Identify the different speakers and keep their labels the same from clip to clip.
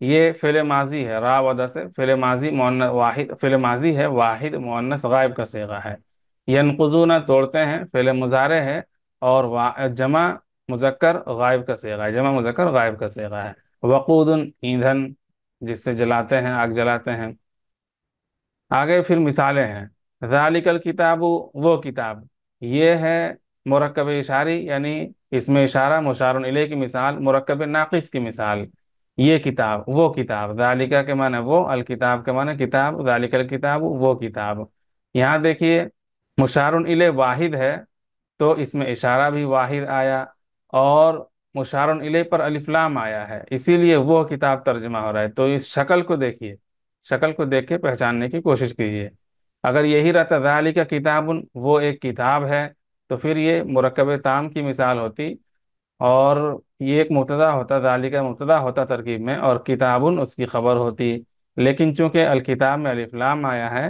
Speaker 1: یہ فعل ماضی ہے، راودہ سے فعل ماضی مؤنث واحد، فعل ماضی ہے واحد مؤنث غائب کا صیغہ ہے۔ ینقضون توڑتے ہیں، فعل مضارع ہے، اور جمع مذکر غائب کا صیغہ ہے، جمع مذکر غائب کا صیغہ ہے۔ وقود ایندھن، جس سے جلاتے ہیں، آگ جلاتے ہیں۔ آگے پھر مثالیں ہیں۔ ذالک الکتاب، وہ کتاب، یہ ہے مرکب اشاری یعنی اس میں اشارہ مشار الیہ کی مثال، مرکب ناقص کی مثال۔ یہ کتاب، وہ کتاب، ذالکہ کے معنی وہ، الکتاب کے معنی کتاب، ذالک الکتاب وہ کتاب۔ یہاں دیکھیے مشار الیہ واحد ہے تو اس میں اشارہ بھی واحد آیا، اور مشار الیہ پر الف لام آیا ہے، اسی لیے وہ کتاب ترجمہ ہو رہا ہے۔ تو اس شکل کو دیکھیے، شکل کو دیکھ کے پہچاننے کی کوشش کیجیے۔ اگر یہی رہتا ذالک کتاب، وہ ایک کتاب ہے، تو پھر یہ مرکب تام کی مثال ہوتی، اور یہ ایک مبتدا ہوتا، ذالک مبتدا ہوتا ترکیب میں، اور کتابن اس کی خبر ہوتی۔ لیکن چونکہ الکتاب میں الف لام آیا ہے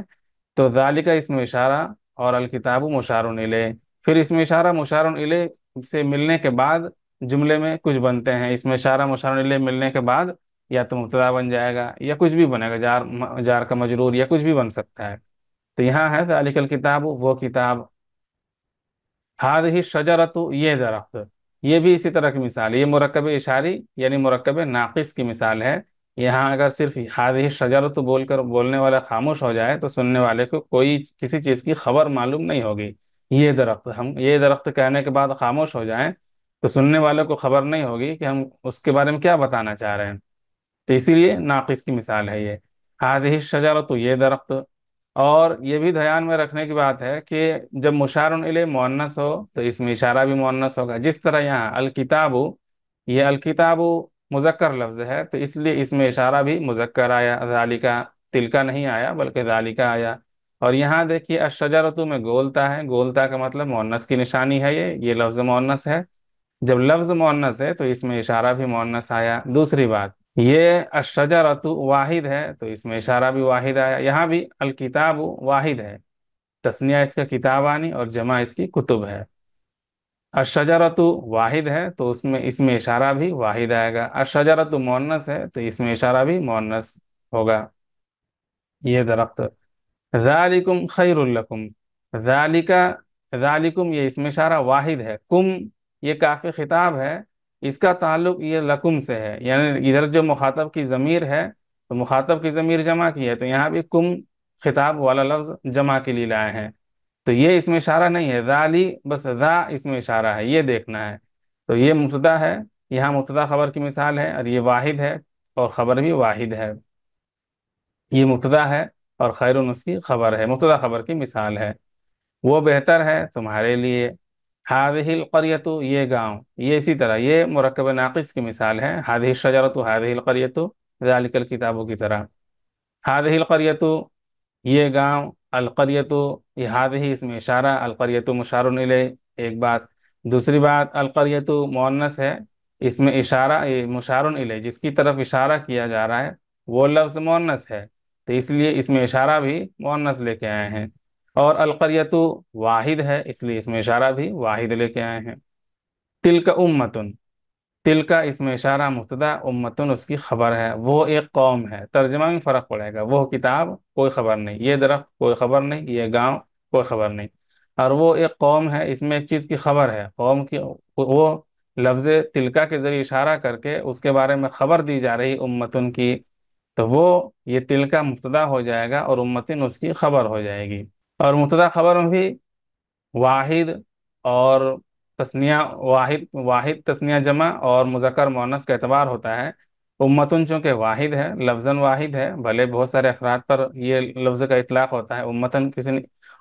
Speaker 1: تو ذالک اسم اشارہ اور الکتاب مشار الیہ، پھر اسم اشارہ مشار الیہ سے ملنے کے بعد جملے میں کچھ بنتے ہیں، اسم اشارہ مشار الیہ ملنے کے بعد یا تو مبتدا بن جائے گا یا کچھ بھی بنے گا، جار کا مجرور یا کچھ بھی بن سکتا ہے۔ تو یہاں ہے ذالک الکتاب، وہ کتاب۔ ہذہ الشجرۃ، یہ درخت، یہ بھی اسی طرح کی مثال ہے، یہ مرکب اشاری یعنی مرکب ناقص کی مثال ہے۔ یہاں اگر صرف ہذہ الشجرۃ بول کر بولنے والا خاموش ہو جائے تو سننے والے کو کوئی کسی چیز کی خبر معلوم نہیں ہوگی۔ یہ درخت، ہم یہ درخت کہنے کے بعد خاموش ہو جائیں تو سننے والے کو خبر نہیں ہوگی کہ ہم اس کے بارے میں کیا بتانا چاہ رہے ہیں، تو اسی لیے ناقص کی مثال ہے یہ۔ ہذہ الشجرۃ، یہ درخت۔ اور یہ بھی دھیان میں رکھنے کی بات ہے کہ جب مشار الیہ مؤنث ہو تو اس میں اشارہ بھی مؤنث ہوگا، جس طرح یہاں الکتاب، یہ الکتاب مذکر لفظ ہے تو اس لیے اس میں اشارہ بھی مذکر آیا، ذالکا، تلکا نہیں آیا بلکہ ذالکا آیا۔ اور یہاں دیکھیے الشجرۃ میں گولتا ہے، گولتا کا مطلب مؤنث کی نشانی ہے، یہ لفظ مؤنث ہے۔ جب لفظ مؤنث ہے تو اس میں اشارہ بھی مؤنث آیا۔ دوسری بات، یہ الشجرۃ واحد ہے تو اس میں اشارہ بھی واحد آیا، یہاں بھی الکتاب واحد ہے، تثنیہ اس کا کتابانی اور جمع اس کی کتب ہے۔ الشجرۃ واحد ہے تو اس میں اشارہ بھی واحد آئے گا، الشجرۃ مؤنث ہے تو اس میں اشارہ بھی مؤنث ہوگا، یہ درخت۔ ذالکم خیر لکم، ذالک، ذالکم یہ اسم اشارہ واحد ہے، کم یہ کافی خطاب ہے، اس کا تعلق یہ لکم سے ہے، یعنی ادھر جو مخاطب کی ضمیر ہے تو مخاطب کی ضمیر جمع کی ہے، تو یہاں بھی کم خطاب والا لفظ جمع کے لیے لائے ہیں، تو یہ اسم اشارہ نہیں ہے، ذالی بس ذا اسم اشارہ ہے، یہ دیکھنا ہے۔ تو یہ مبتدا ہے، یہاں مبتدا خبر کی مثال ہے، اور یہ واحد ہے اور خبر بھی واحد ہے، یہ مبتدا ہے اور خیرun اس کی خبر ہے، مبتدا خبر کی مثال ہے۔ وہ بہتر ہے تمہارے لیے۔ ہذہ القریۃ، یہ گاؤں، یہ اسی طرح یہ مرکب ناقص کی مثال ہے، ہذہ الشجرۃ، ہذہ القریۃ، ذالک الکتاب کی طرح۔ ہذہ القریۃ، یہ گاؤں، القریۃ، یہ ہذہ اس میں اشارہ، القریۃ مشار الیہ، ایک بات۔ دوسری بات، القریۃ مؤنث ہے، اس میں اشارہ، یہ مشار الیہ جس کی طرف اشارہ کیا جا رہا ہے وہ لفظ مؤنث ہے، تو اس لیے اس میں اشارہ بھی مؤنث لے کے آئے ہیں۔ اور القریۃ واحد ہے، اس لیے اس میں اشارہ بھی واحد لے کے آئے ہیں۔ تلک امتن، تل کا اس میں اشارہ مبتدا، امتن اس کی خبر ہے، وہ ایک قوم ہے، ترجمہ میں فرق پڑے گا، وہ کتاب کوئی خبر نہیں، یہ درخت کوئی خبر نہیں، یہ گاؤں کوئی خبر نہیں، اور وہ ایک قوم ہے، اس میں ایک چیز کی خبر ہے، قوم کی، وہ لفظ تلکا کے ذریعے اشارہ کر کے اس کے بارے میں خبر دی جا رہی امتن کی، تو وہ یہ تلکا مبتدا ہو جائے گا اور امتن اس کی خبر ہو جائے گی۔ اور مبتدا خبر میں بھی واحد اور تثنیہ، واحد واحد تثنیہ جمع اور مذکر مؤنث کا اعتبار ہوتا ہے۔ امتن چونکہ واحد ہے، لفظاً واحد ہے، بھلے بہت سارے افراد پر یہ لفظ کا اطلاق ہوتا ہے،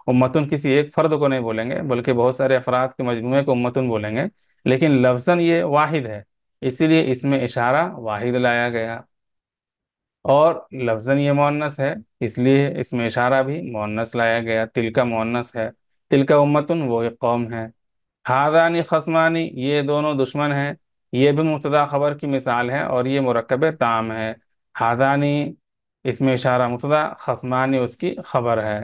Speaker 1: امتن کسی ایک فرد کو نہیں بولیں گے بلکہ بہت سارے افراد کے مجموعے کو امتن بولیں گے، لیکن لفظاً یہ واحد ہے، اسی لیے اس میں اشارہ واحد لایا گیا، اور لفظاً یہ مؤنث ہے اس لیے اس میں اشارہ بھی مؤنث لایا گیا، تلکا مؤنث ہے، تلکا امتن وہ ایک قوم ہے۔ ہذانی خصمانی، یہ دونوں دشمن ہیں، یہ بھی مبتدا خبر کی مثال ہے اور یہ مرکب تام ہے۔ ہذانی اس میں اشارہ مبتدا، خصمانی اس کی خبر ہے،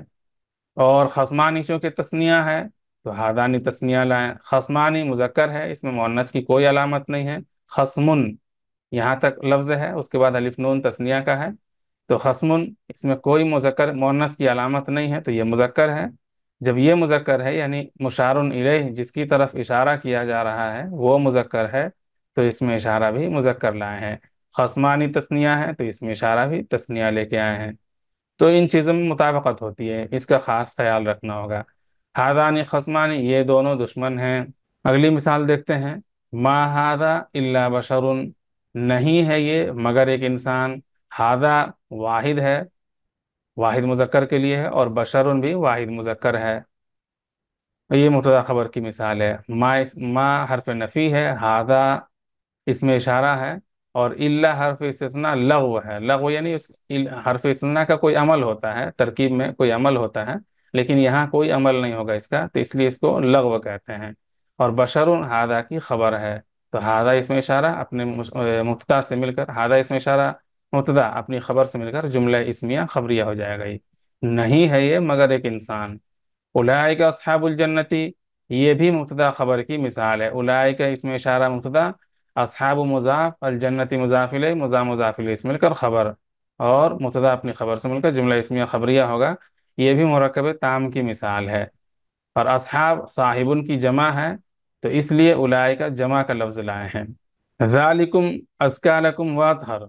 Speaker 1: اور خصمانی چونکہ تثنیہ ہے تو ہذانی تثنیہ لائیں، خصمانی مذکر ہے، اس میں مؤنث کی کوئی علامت نہیں ہے، خصمن یہاں تک لفظ ہے، اس کے بعد الف نون تثنیہ کا ہے، تو خصمن اس میں کوئی مذکر مؤنث کی علامت نہیں ہے، تو یہ مذکر ہے۔ جب یہ مذکر ہے یعنی مشار الیہ جس کی طرف اشارہ کیا جا رہا ہے وہ مذکر ہے، تو اس میں اشارہ بھی مذکر لائے ہیں۔ خصمانی تثنیہ ہے تو اس میں اشارہ بھی تثنیہ لے کے آئے ہیں۔ تو ان چیزوں میں مطابقت ہوتی ہے، اس کا خاص خیال رکھنا ہوگا۔ ہادانی خصمانی، یہ دونوں دشمن ہیں۔ اگلی مثال دیکھتے ہیں، ما ہاذا الا بشر، نہیں ہے یہ مگر ایک انسان۔ ہاذا واحد ہے، واحد مذکر کے لیے ہے، اور بشر بھی واحد مذکر ہے۔ یہ مبتدا خبر کی مثال ہے۔ ما حرف نفی ہے، ہاذا اس میں اشارہ ہے، اور الا حرف استثناء لغو ہے۔ لغو یعنی اس حرف استثناء کا کوئی عمل ہوتا ہے، ترکیب میں کوئی عمل ہوتا ہے، لیکن یہاں کوئی عمل نہیں ہوگا اس کا، تو اس لیے اس کو لغو کہتے ہیں۔ اور بشر ہادہ کی خبر ہے، تو ہادہ اس میں اشارہ اپنے مبتدا سے مل کر، ہادہ اس میں اشارہ مبتدا اپنی خبر سے مل کر جملہ اسمیہ خبریہ ہو جائے گا۔ یہ نہیں ہے یہ مگر ایک انسان۔ اولئک اصحاب الجنتی، یہ بھی مبتدا خبر کی مثال ہے۔ اولئک اس میں اشارہ مبتدا، اصحاب مضاف، الجنتی مضاف الیہ، مضاف الیہ سے مل کر خبر، اور مبتدا اپنی خبر سے مل کر جملہ اسمیہ خبریہ ہوگا۔ یہ بھی مرکب تام کی مثال ہے۔ اور اصحاب صاحبن کی جمع ہے، تو اس لیے اولئک جمع کا لفظ لائے ہیں۔ ذالکم ازکا لکم واطہر،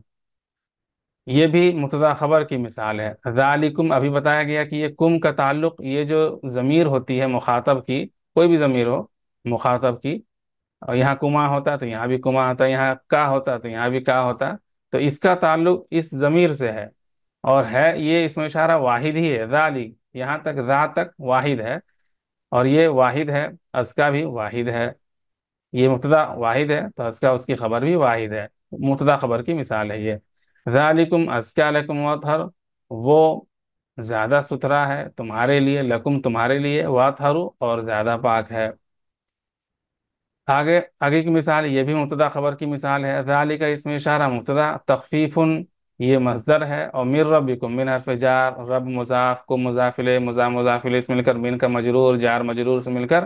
Speaker 1: یہ بھی مبتدا خبر کی مثال ہے۔ ذالکم ابھی بتایا گیا کہ یہ کم کا تعلق، یہ جو ضمیر ہوتی ہے مخاطب کی، کوئی بھی ضمیر ہو مخاطب کی، اور یہاں کما ہوتا تو یہاں بھی کما ہوتا، یہاں کا ہوتا تو یہاں بھی کا ہوتا، تو اس کا تعلق اس ضمیر سے ہے، اور ہے یہ اس میں اشارہ واحد ہی ہے۔ ذالی یہاں تک، ذا تک واحد ہے، اور یہ واحد ہے، ازکا بھی واحد ہے۔ یہ مبتدا واحد ہے تو ازکا اس کی خبر بھی واحد ہے، مبتدا خبر کی مثال ہے یہ۔ ذالکم ازکا لکم واطہر، وہ زیادہ ستھرا ہے تمہارے لیے، لکم تمہارے لیے، واطہر اور زیادہ پاک ہے۔ آگے کی مثال، یہ بھی مبتدا خبر کی مثال ہے۔ ذالک اس میں اشارہ مبتدا، تخفیف یہ مصدر ہے، اور من ربکم، من حرف جار، رب مضاف کو مضاف الیہ، مضاف الیہ سے مل کر من کا مجرور، جار مجرور سے مل کر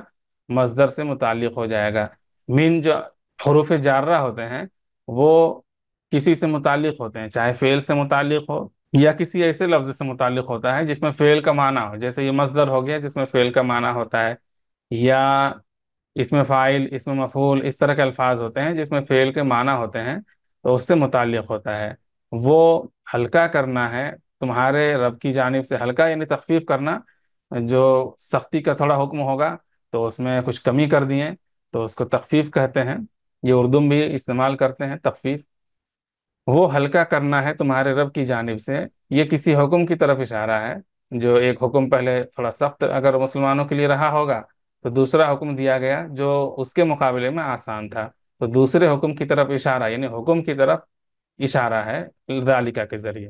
Speaker 1: مصدر سے متعلق ہو جائے گا۔ من جو حروف جارہ ہوتے ہیں وہ کسی سے متعلق ہوتے ہیں، چاہے فعل سے متعلق ہو یا کسی ایسے لفظ سے متعلق ہوتا ہے جس میں فعل کا معنی ہو، جیسے یہ مصدر ہو گیا جس میں فعل کا معنی ہوتا ہے، یا اس میں فاعل، اس میں مفعول، اس طرح کے الفاظ ہوتے ہیں جس میں فعل کے معنی ہوتے ہیں، تو اس سے متعلق ہوتا ہے۔ وہ ہلکا کرنا ہے تمہارے رب کی جانب سے، ہلکا یعنی تخفیف کرنا، جو سختی کا تھوڑا حکم ہوگا تو اس میں کچھ کمی کر دیے تو اس کو تخفیف کہتے ہیں، یہ اردو میں بھی استعمال کرتے ہیں تخفیف۔ وہ ہلکا کرنا ہے تمہارے رب کی جانب سے، یہ کسی حکم کی طرف اشارہ ہے، جو ایک حکم پہلے تھوڑا سخت اگر مسلمانوں کے لیے رہا ہوگا تو دوسرا حکم دیا گیا جو اس کے مقابلے میں آسان تھا، تو دوسرے حکم کی طرف اشارہ، یعنی حکم کی طرف اشارہ ہے ذالکہ کے ذریعے۔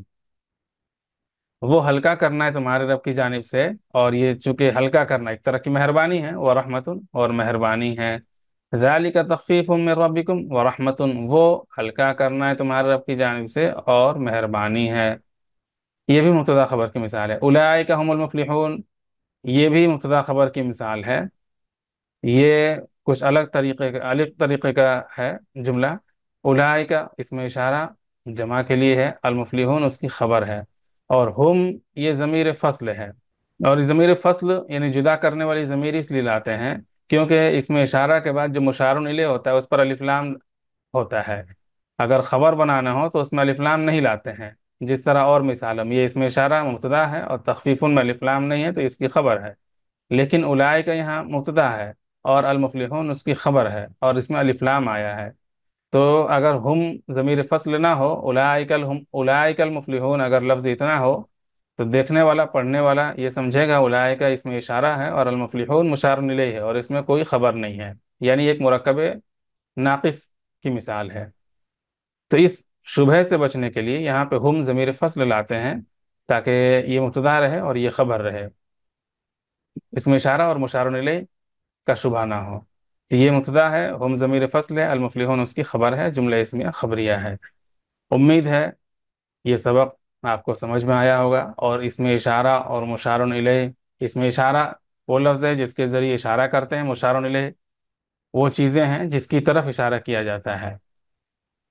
Speaker 1: وہ ہلکا کرنا ہے تمہارے رب کی جانب سے، اور یہ چونکہ ہلکا کرنا ایک طرح کی مہربانی ہے، وہ رحمت اور مہربانی ہے۔ ذالک تخفیف من ربکم ورحمت، وہ ہلکا کرنا ہے تمہارے رب کی جانب سے اور مہربانی ہے۔ یہ بھی مبتدا خبر کی مثال ہے۔ اولئک هم المفلحون، یہ بھی مبتدا خبر کی مثال ہے، یہ کچھ الگ طریقے کا ہے جملہ۔ اولئک اس میں اشارہ جمع کے لیے ہے، المفلحون اس کی خبر ہے، اور ہم یہ ضمیر فصل ہے، اور یہ ضمیر فصل یعنی جدا کرنے والی ضمیر اس لیے لاتے ہیں کیونکہ اس میں اشارہ کے بعد جو مشار الیہ ہوتا ہے اس پر الف لام ہوتا ہے، اگر خبر بنانا ہو تو اس میں الف لام نہیں لاتے ہیں، جس طرح اور مثالم، یہ اس میں اشارہ مبتدا ہے اور تخفیف میں الف لام نہیں ہے تو اس کی خبر ہے، لیکن اولئک کا یہاں مبتدا ہے اور المفلحون اس کی خبر ہے اور اس میں الف لام آیا ہے، تو اگر ہم ضمیر فصل نہ ہو، اولئک المفلحون اگر لفظ اتنا ہو تو دیکھنے والا پڑھنے والا یہ سمجھے گا اولئک اس میں اشارہ ہے اور المفلحون مشار الیہ ہے اور اس میں کوئی خبر نہیں ہے، یعنی ایک مرکب ناقص کی مثال ہے۔ تو اس شبہ سے بچنے کے لیے یہاں پہ ہم ضمیر فصل لاتے ہیں تاکہ یہ مبتدا رہے اور یہ خبر رہے، اس میں اشارہ اور مشار الیہ کا شبہ نہ ہو۔ تو یہ مبتدا ہے، ہم ضمیر فصل ہے، المفلحون اس کی خبر ہے، جملہ اسمیہ خبریہ ہے۔ امید ہے یہ سبق آپ کو سمجھ میں آیا ہوگا، اور اس میں اشارہ اور مشار الیہ، اس میں اشارہ وہ لفظ ہے جس کے ذریعے اشارہ کرتے ہیں، مشار الیہ وہ چیزیں ہیں جس کی طرف اشارہ کیا جاتا ہے۔